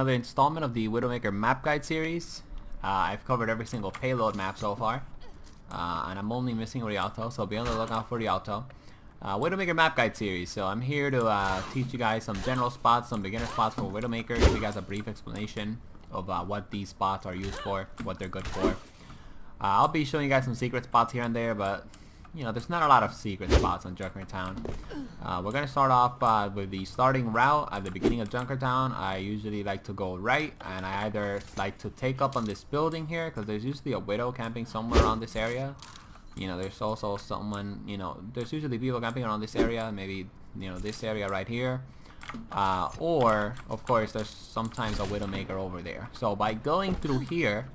Another installment of the Widowmaker map guide series. I've covered every single payload map so far, and I'm only missing Rialto, so be on the lookout for Rialto. Widowmaker map guide series. So I'm here to teach you guys some general spots, some beginner spots for Widowmaker, give you guys a brief explanation of what these spots are used for, what they're good for. I'll be showing you guys some secret spots here and there, but you know, there's not a lot of secret spots on Junkertown. We're gonna start off with the starting route at the beginning of Junkertown. I usually like to go right, and I either like to take up on this building here, because there's usually a widow camping somewhere around this area. You know, there's also someone, you know, there's usually people camping around this area, maybe, you know, this area right here. Or, of course, there's sometimes a Widowmaker over there. So by going through here,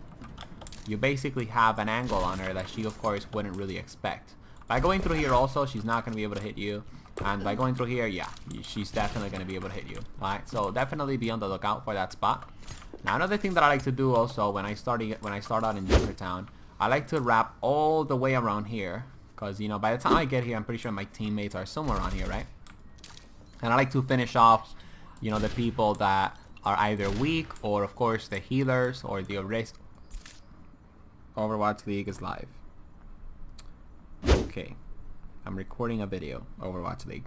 you basically have an angle on her that she, of course, wouldn't really expect. By going through here also, she's not going to be able to hit you. And by going through here, yeah, she's definitely going to be able to hit you. Alright, so definitely be on the lookout for that spot. Now, another thing that I like to do also when I start out in Junkertown, I like to wrap all the way around here. Because, you know, by the time I get here, I'm pretty sure my teammates are somewhere around here, right? And I like to finish off, you know, the people that are either weak, or, of course, the healers, or the risk. Overwatch League is live. Okay, I'm recording a video. Overwatch League.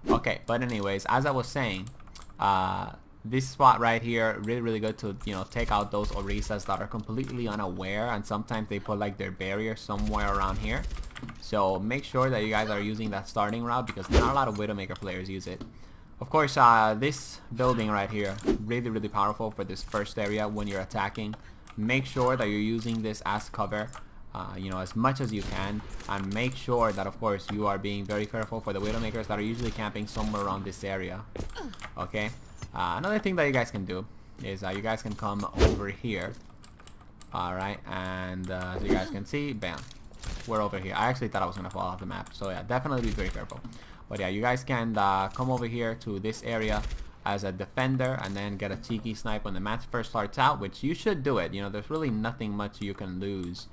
Okay, but anyways, as I was saying, this spot right here, really good to, you know, take out those Orisas that are completely unaware, and sometimes they put like their barrier somewhere around here. So make sure that you guys are using that starting route, because not a lot of Widowmaker players use it. Of course, this building right here, really powerful for this first area when you're attacking. Make sure that you're using this as cover, you know, as much as you can, and make sure that, of course, you are being very careful for the Widowmakers that are usually camping somewhere around this area. Okay. Another thing that you guys can do is you guys can come over here. Alright, and as you guys can see, bam, we're over here. I actually thought I was gonna fall off the map, so yeah, definitely be very careful. But yeah, you guys can come over here to this area as a defender, and then get a cheeky snipe when the match first starts out, which you should do it. You know, there's really nothing much you can lose.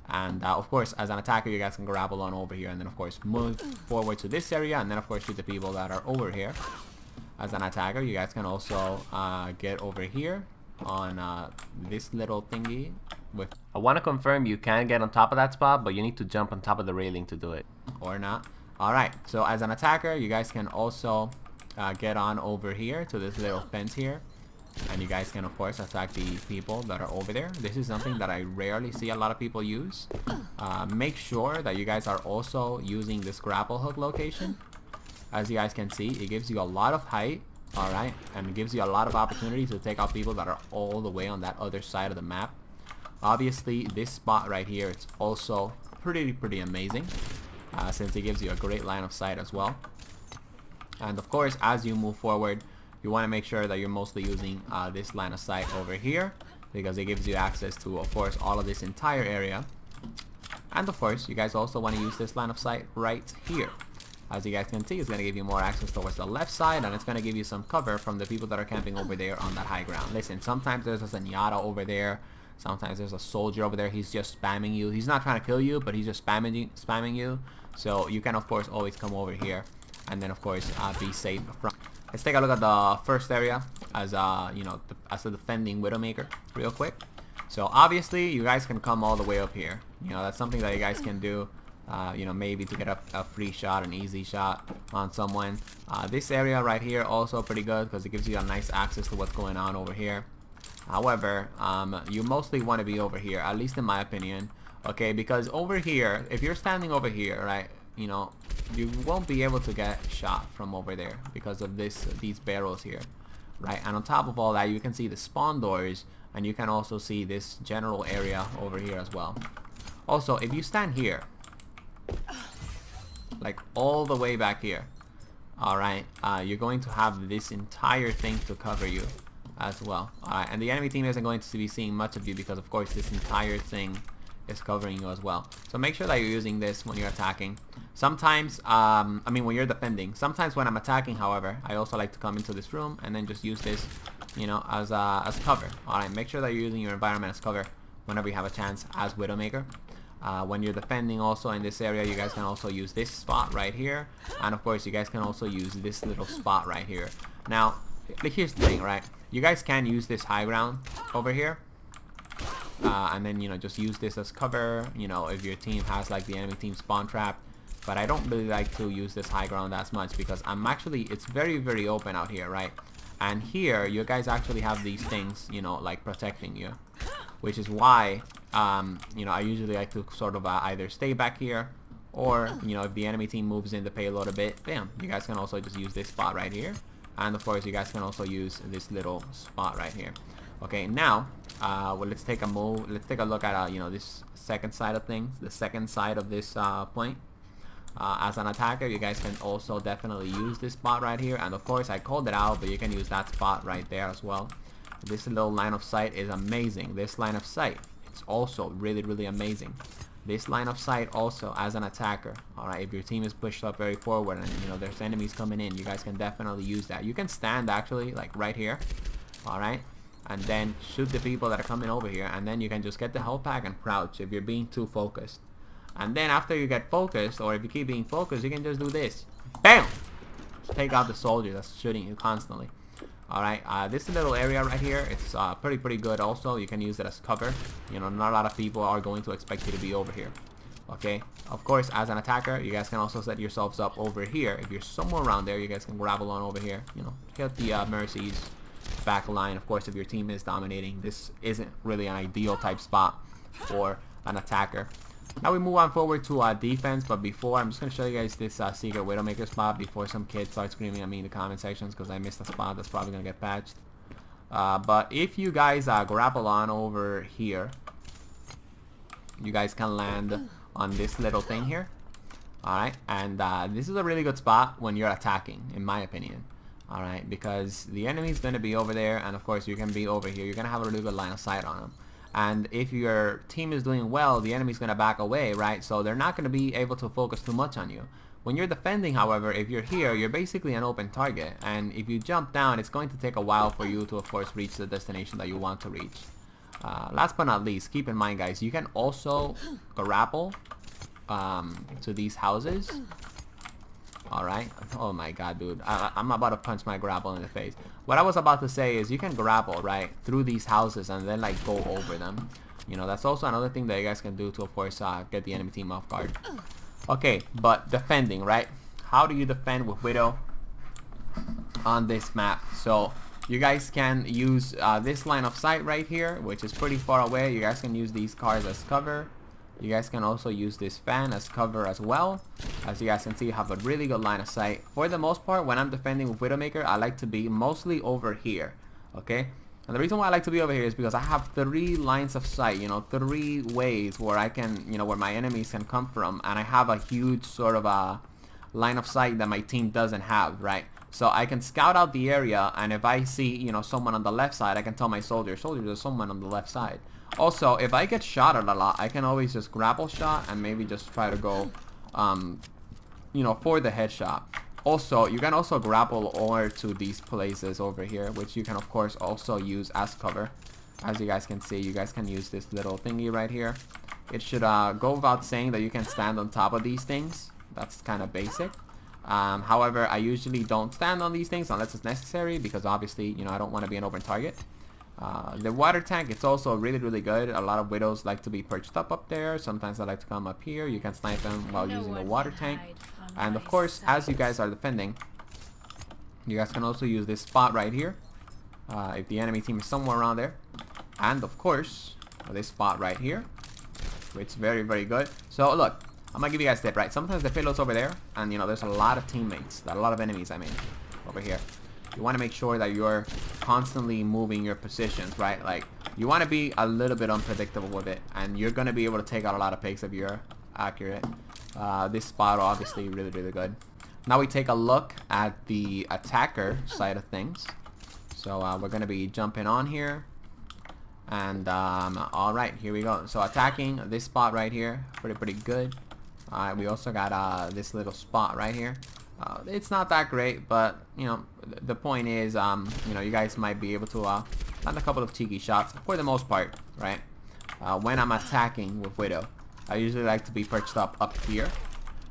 And of course, as an attacker, you guys can grapple on over here, and then of course move forward to this area, and then of course shoot the people that are over here. As an attacker, you guys can also get over here on this little thingy. I want to confirm you can get on top of that spot, but you need to jump on top of the railing to do it, or not. Alright, so as an attacker, you guys can also get on over here to this little fence here, and you guys can of course attack the people that are over there. This is something that I rarely see a lot of people use. Make sure that you guys are also using this grapple hook location. As you guys can see, it gives you a lot of height, alright, and it gives you a lot of opportunity to take out people that are all the way on that other side of the map. Obviously, this spot right here, it's also pretty amazing, since it gives you a great line of sight as well. And of course, as you move forward, you want to make sure that you're mostly using this line of sight over here, because it gives you access to, of course, all of this entire area. And of course, you guys also want to use this line of sight right here. As you guys can see, it's going to give you more access towards the left side, and it's going to give you some cover from the people that are camping over there on that high ground. Listen, sometimes there's a Zenyatta over there. Sometimes there's a soldier over there. He's just spamming you. He's not trying to kill you, but he's just spamming you. So you can, of course, always come over here, and then, of course, be safe from. Let's take a look at the first area as you know, as a defending Widowmaker real quick. So obviously, you guys can come all the way up here. You know, that's something that you guys can do. You know, maybe to get a free shot, an easy shot on someone. This area right here also pretty good, because it gives you a nice access to what's going on over here. However, you mostly want to be over here, at least in my opinion. Okay, because over here, if you're standing over here, right, you know, you won't be able to get shot from over there because of these barrels here, right? And on top of all that, you can see the spawn doors, and you can also see this general area over here as well. Also, if you stand here, like all the way back here, alright, you're going to have this entire thing to cover you as well. Alright, and the enemy team isn't going to be seeing much of you, because of course this entire thing is covering you as well. So make sure that you're using this when you're attacking. Sometimes, I mean when you're defending. Sometimes when I'm attacking, however, I also like to come into this room and then just use this, you know, as cover. Alright, make sure that you're using your environment as cover whenever you have a chance as Widowmaker. When you're defending also in this area, you guys can also use this spot right here, and of course you guys can also use this little spot right here. Now, here's the thing, right? You guys can use this high ground over here. And then, you know, just use this as cover, you know, if your team has like the enemy team spawn trap. But I don't really like to use this high ground as much because it's very, very open out here, right? And here, you guys actually have these things, you know, like protecting you. Which is why, you know, I usually like to sort of either stay back here, or, you know, if the enemy team moves in the payload a bit, bam, you guys can also just use this spot right here. And of course, you guys can also use this little spot right here. Okay, now, well, let's take a look at, you know, this second side of things, the second side of this point. As an attacker, you guys can also definitely use this spot right here. And of course, I called it out, but you can use that spot right there as well. This little line of sight is amazing. This line of sight, it's also really, really amazing. This line of sight also as an attacker, alright, if your team is pushed up very forward and, you know, there's enemies coming in, you guys can definitely use that. You can stand actually, like right here, alright, and then shoot the people that are coming over here, and then you can just get the health pack and crouch if you're being too focused. And then after you get focused, or if you keep being focused, you can just do this. BAM! Just take out the soldier that's shooting you constantly. Alright, this little area right here, it's pretty good also. You can use it as cover. You know, not a lot of people are going to expect you to be over here. Okay, of course, as an attacker, you guys can also set yourselves up over here. If you're somewhere around there, you guys can grab along over here. You know, hit the Mercy's back line. Of course, if your team is dominating, this isn't really an ideal type spot for an attacker. Now we move on forward to defense, but before, I'm just going to show you guys this secret Widowmaker spot before some kids start screaming at me in the comment sections because I missed a spot that's probably going to get patched. But if you guys grapple on over here, you guys can land on this little thing here. Alright, and this is a really good spot when you're attacking, in my opinion. Alright, because the enemy's going to be over there, and of course you can be over here. You're going to have a really good line of sight on them. And if your team is doing well, the enemy's going to back away, right? So they're not going to be able to focus too much on you. When you're defending, however, if you're here, you're basically an open target. And if you jump down, it's going to take a while for you to, of course, reach the destination that you want to reach. Last but not least, keep in mind, guys, you can also grapple to these houses. Alright. Oh my god, dude. I'm about to punch my grapple in the face. What I was about to say is you can grapple, right, through these houses and then, like, go over them. You know, that's also another thing that you guys can do to, of course, get the enemy team off guard. Okay, but defending, right? How do you defend with Widow on this map? So, you guys can use this line of sight right here, which is pretty far away. You guys can use these cars as cover. You guys can also use this fan as cover as well. As you guys can see, you have a really good line of sight. For the most part, when I'm defending with Widowmaker, I like to be mostly over here. Okay? And the reason why I like to be over here is because I have 3 lines of sight, you know, 3 ways where I can, you know, where my enemies can come from. And I have a huge sort of a line of sight that my team doesn't have, right? So I can scout out the area, and if I see, you know, someone on the left side, I can tell my soldier, there's someone on the left side. Also, if I get shot at a lot, I can always just grapple shot and maybe just try to go, you know, for the headshot. Also, you can also grapple over to these places over here, which you can, of course, also use as cover. As you guys can see, you guys can use this little thingy right here. It should go without saying that you can stand on top of these things. That's kind of basic. However, I usually don't stand on these things unless it's necessary because obviously, you know, I don't want to be an open target. The water tank, it's also really, really good. A lot of Widows like to be perched up there. Sometimes I like to come up here. You can snipe them while using the water tank. And of course, as you guys are defending, you guys can also use this spot right here. If the enemy team is somewhere around there. And of course, this spot right here. It's very, very good. So look, I'm gonna give you guys a tip, right? Sometimes the payload's over there, and you know, there's a lot of teammates, a lot of enemies, I mean, over here. You want to make sure that you're constantly moving your positions, right? Like, you want to be a little bit unpredictable with it, and you're gonna be able to take out a lot of pigs if you're accurate. This spot, obviously, really, really good. Now we take a look at the attacker side of things. So we're gonna be jumping on here. And alright, here we go. So attacking this spot right here, pretty good. Alright, we also got this little spot right here. It's not that great, but you know, the point is, you know, you guys might be able to land a couple of cheeky shots for the most part, right? When I'm attacking with Widow, I usually like to be perched up here,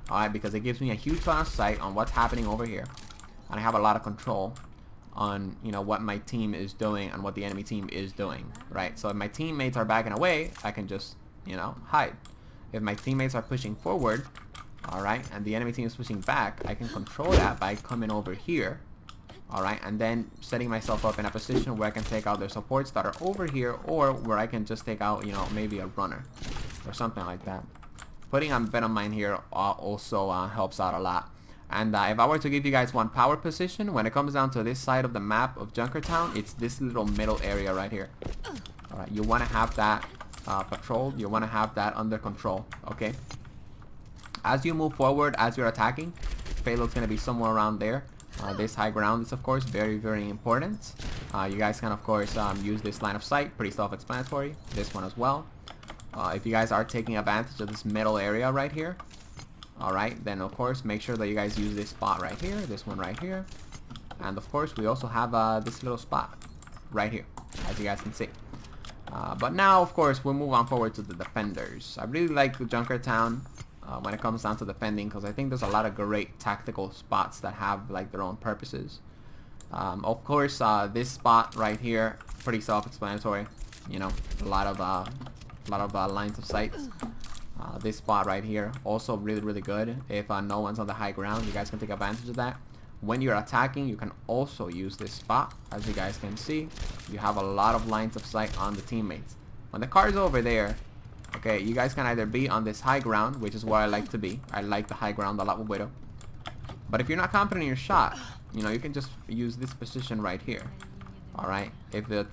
alright, because it gives me a huge line of sight on what's happening over here, and I have a lot of control on, you know, what my team is doing and what the enemy team is doing, right? So if my teammates are backing away, I can just, you know, hide. If my teammates are pushing forward, alright, and the enemy team is pushing back, I can control that by coming over here, alright, and then setting myself up in a position where I can take out their supports that are over here, or where I can just take out, you know, maybe a runner or something like that. Putting a Venom Mine here also helps out a lot. And if I were to give you guys one power position, when it comes down to this side of the map of Junkertown, it's this little middle area right here. Alright, you want to have that patrolled, you want to have that under control, okay? As you move forward, as you're attacking, payload's going to be somewhere around there. This high ground is, of course, very, very important. You guys can, of course, use this line of sight, pretty self-explanatory. This one as well. If you guys are taking advantage of this middle area right here, alright, then of course make sure that you guys use this spot right here, this one right here, and of course we also have this little spot right here, as you guys can see. But now, of course, we'll move on forward to the defenders. I really like the Junkertown when it comes down to defending, because I think there's a lot of great tactical spots that have like their own purposes. Of course, this spot right here, pretty self-explanatory. You know, a lot of lines of sight. This spot right here, also really, really good. If no one's on the high ground, you guys can take advantage of that. When you're attacking, you can also use this spot. As you guys can see, you have a lot of lines of sight on the teammates. When the car's over there, okay, you guys can either be on this high ground, which is where I like to be. I like the high ground a lot with Widow. But if you're not confident in your shot, you know, you can just use this position right here. Alright, if the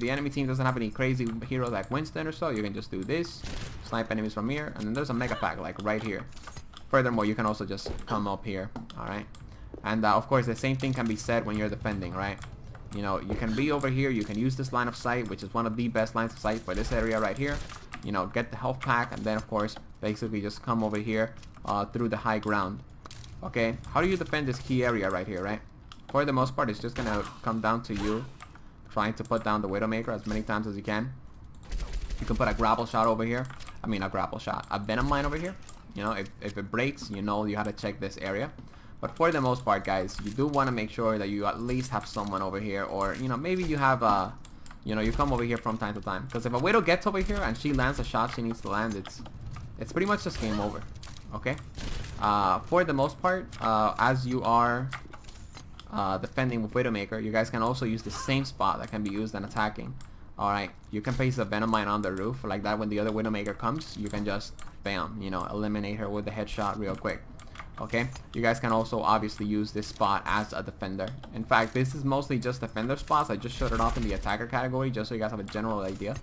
enemy team doesn't have any crazy heroes like Winston or so, you can just do this, snipe enemies from here, and then there's a mega pack like right here. Furthermore, you can also just come up here, alright? And of course, the same thing can be said when you're defending, right? You know, you can be over here, you can use this line of sight, which is one of the best lines of sight for this area right here. You know, get the health pack, and then of course, basically just come over here through the high ground. Okay, how do you defend this key area right here, right? For the most part, it's just gonna come down to you trying to put down the Widowmaker as many times as you can. You can put a grapple shot over here. I mean, a grapple shot. A Venom Mine over here. You know, if it breaks, you know you have to check this area. But for the most part, guys, you do want to make sure that you at least have someone over here. Or, you know, maybe you have, you know, you come over here from time to time. Because if a Widow gets over here and she lands a shot she needs to land, it's pretty much just game over. Okay? For the most part, as you are defending with Widowmaker, you guys can also use the same spot that can be used in attacking. Alright, you can place a Venom Mine on the roof like that. When the other Widowmaker comes, you can just bam, you know, eliminate her with the headshot real quick. Okay, you guys can also obviously use this spot as a defender. In fact, this is mostly just defender spots. I just showed it off in the attacker category just so you guys have a general idea,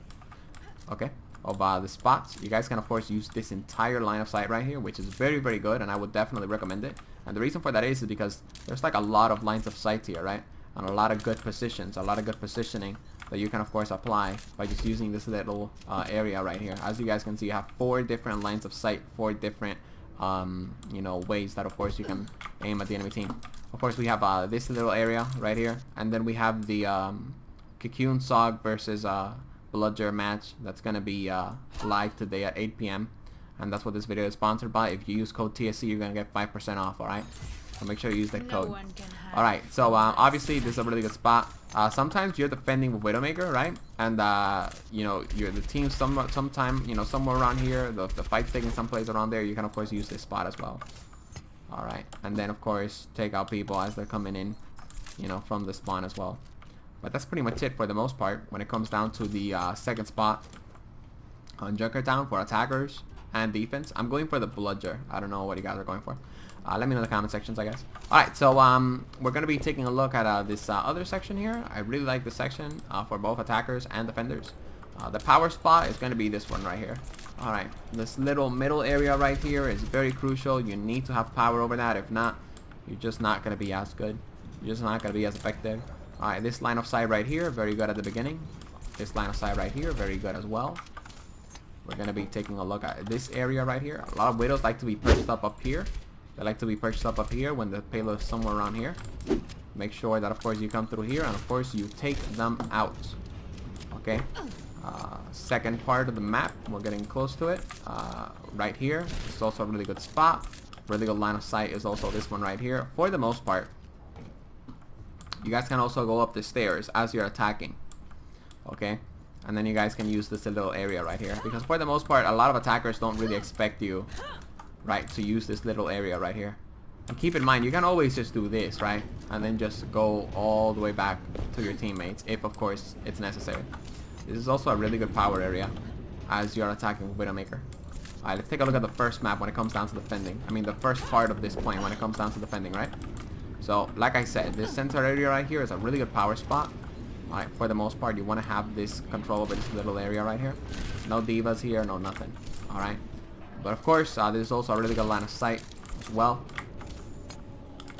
okay, of the spots. You guys can of course use this entire line of sight right here, which is very, very good, and I would definitely recommend it. And the reason for that is because there's like a lot of lines of sight here, right? And a lot of good positions, a lot of good positioning that you can of course apply by just using this little area right here. As you guys can see, you have 4 different lines of sight, 4 different you know, ways that of course you can aim at the enemy team. Of course, we have this little area right here, and then we have the Cocoon Sog versus Bludger match that's gonna be live today at 8 p.m. and that's what this video is sponsored by. If you use code TSC, you're gonna get 5% off. Alright, so make sure you use that code. Alright, so obviously this is a really good spot. Sometimes you're defending with Widowmaker, right? And you know, you're the team sometime, you know, somewhere around here, the fight's taking someplace around there, you can of course use this spot as well. Alright, and then of course take out people as they're coming in, you know, from the spawn as well. But that's pretty much it for the most part when it comes down to the second spot on Junkertown for attackers and defense. I'm going for the Bludger. I don't know what you guys are going for. Let me know in the comment sections, I guess. Alright, so we're going to be taking a look at this other section here. I really like this section for both attackers and defenders. The power spot is going to be this one right here. Alright, this little middle area right here is very crucial. You need to have power over that. If not, you're just not going to be as good. You're just not going to be as effective. Alright, this line of sight right here, very good at the beginning. This line of sight right here, very good as well. We're going to be taking a look at this area right here. A lot of Widows like to be perched up here. They like to be perched up here when the payload is somewhere around here. Make sure that of course you come through here and of course you take them out. Okay. Second part of the map, we're getting close to it. Right here, it's also a really good spot. Really good line of sight is also this one right here. For the most part, you guys can also go up the stairs as you're attacking. Okay, and then you guys can use this little area right here, because for the most part a lot of attackers don't really expect you, right, to use this little area right here. And keep in mind, you can always just do this, right, and then just go all the way back to your teammates if of course it's necessary. This is also a really good power area as you're attacking with Widowmaker. Alright, let's take a look at the first map when it comes down to defending. I mean the first part of this point when it comes down to defending, right? So like I said, this center area right here is a really good power spot. Alright, for the most part you want to have this control over this little area right here. No divas here, no nothing. Alright, but of course this is also a really good line of sight as well.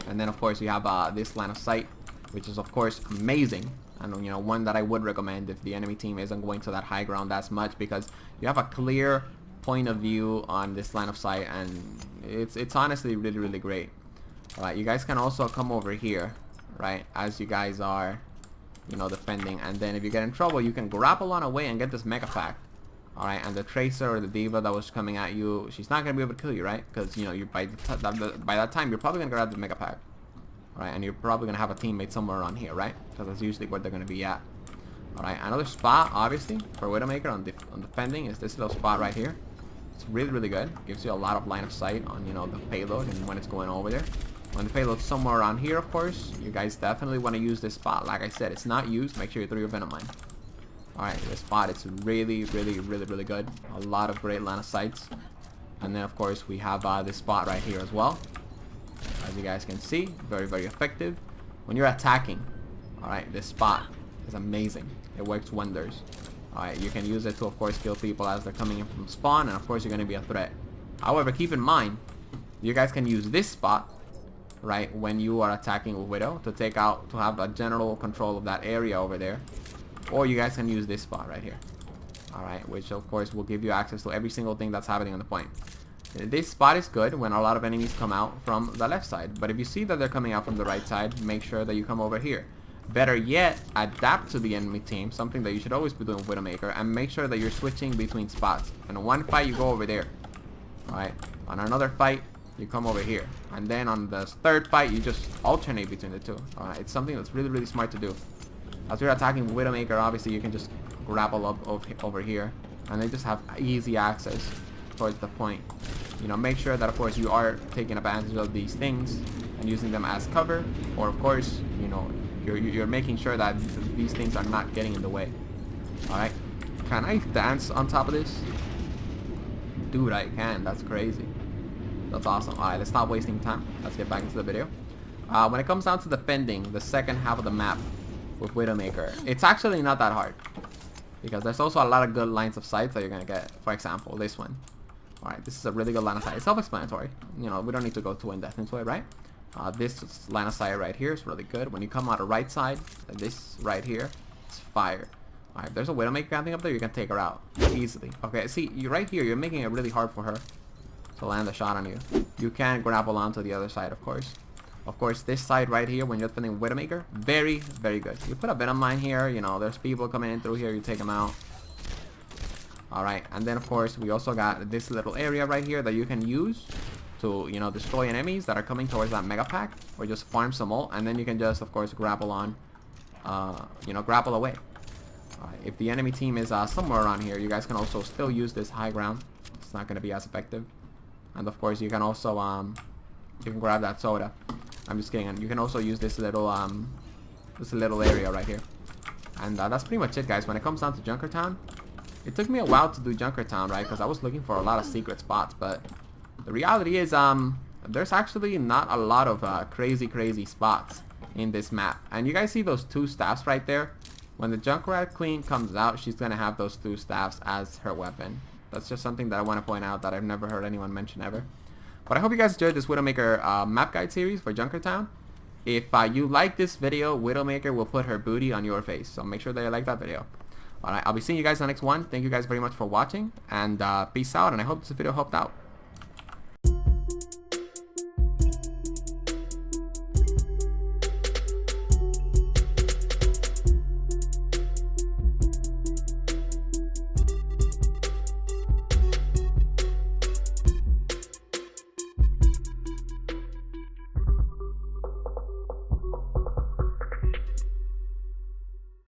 And then of course you have this line of sight, which is of course amazing, and you know, one that I would recommend if the enemy team isn't going to that high ground as much, because you have a clear point of view on this line of sight, and it's honestly really great. Alright, you guys can also come over here, right, as you guys are, you know, defending, and then if you get in trouble you can grapple on away and get this mega pack. Alright, and the tracer or the diva that was coming at you, she's not gonna be able to kill you, right? Because you know, you by that time you're probably gonna grab the mega pack. Alright, and you're probably gonna have a teammate somewhere around here, right? Because that's usually where they're gonna be at. Alright, another spot obviously for Widowmaker on defending is this little spot right here. It's really good. Gives you a lot of line of sight on, you know, the payload and when it's going over there. When the payload's somewhere around here, of course, you guys definitely want to use this spot. Like I said, it's not used. Make sure you throw your venom mine. Alright, this spot is really good. A lot of great line of sights. And then of course we have this spot right here as well. As you guys can see, very effective. When you're attacking, alright, this spot is amazing. It works wonders. Alright, you can use it to of course kill people as they're coming in from spawn, and of course you're going to be a threat. However, keep in mind, you guys can use this spot, right, when you are attacking with Widow to have a general control of that area over there. Or you guys can use this spot right here. Alright, which of course will give you access to every single thing that's happening on the point. This spot is good when a lot of enemies come out from the left side, but if you see that they're coming out from the right side, make sure that you come over here. Better yet, adapt to the enemy team, something that you should always be doing with Widowmaker, and make sure that you're switching between spots. In one fight you go over there, alright, on another fight you come over here, and then on the third fight you just alternate between the two. Alright, it's something that's really smart to do. As you're attacking Widowmaker, obviously you can just grapple up over here, and they just have easy access towards the point. You know, make sure that of course you are taking advantage of these things and using them as cover, or of course, you know, you're making sure that these things are not getting in the way. Alright, can I dance on top of this? Dude, I can. That's crazy. That's awesome. Alright, let's stop wasting time. Let's get back into the video. When it comes down to defending the second half of the map with Widowmaker, it's actually not that hard, because there's also a lot of good lines of sight that you're gonna get. For example, this one. Alright, this is a really good line of sight. It's self-explanatory. You know, we don't need to go too in-depth into it, right? This line of sight right here is really good. When you come out the right side, this right here, it's fire. Alright, if there's a Widowmaker camping up there, you can take her out easily. Okay, see, you right here, you're making it really hard for her to land a shot on you. You can grapple onto the other side, of course. Of course, this side right here, when you're defending Widowmaker, very good. You put a venom mine here, you know, there's people coming in through here, you take them out. Alright, and then of course, we also got this little area right here that you can use to, you know, destroy enemies that are coming towards that mega pack, or just farm some ult, and then you can just, of course, grapple on, you know, grapple away. Alright, if the enemy team is somewhere around here, you guys can also still use this high ground. It's not going to be as effective. And of course, you can also, you can grab that soda. I'm just kidding. And you can also use this little area right here. And that's pretty much it, guys. When it comes down to Junkertown, it took me a while to do Junkertown, right? Because I was looking for a lot of secret spots, but the reality is, there's actually not a lot of crazy spots in this map. And you guys see those two staffs right there? When the Junkrat Queen comes out, she's gonna have those two staffs as her weapon. That's just something that I want to point out that I've never heard anyone mention ever. But I hope you guys enjoyed this Widowmaker map guide series for Junkertown. If you like this video, Widowmaker will put her booty on your face. So make sure that you like that video. Alright, I'll be seeing you guys in the next one. Thank you guys very much for watching. And peace out. And I hope this video helped out.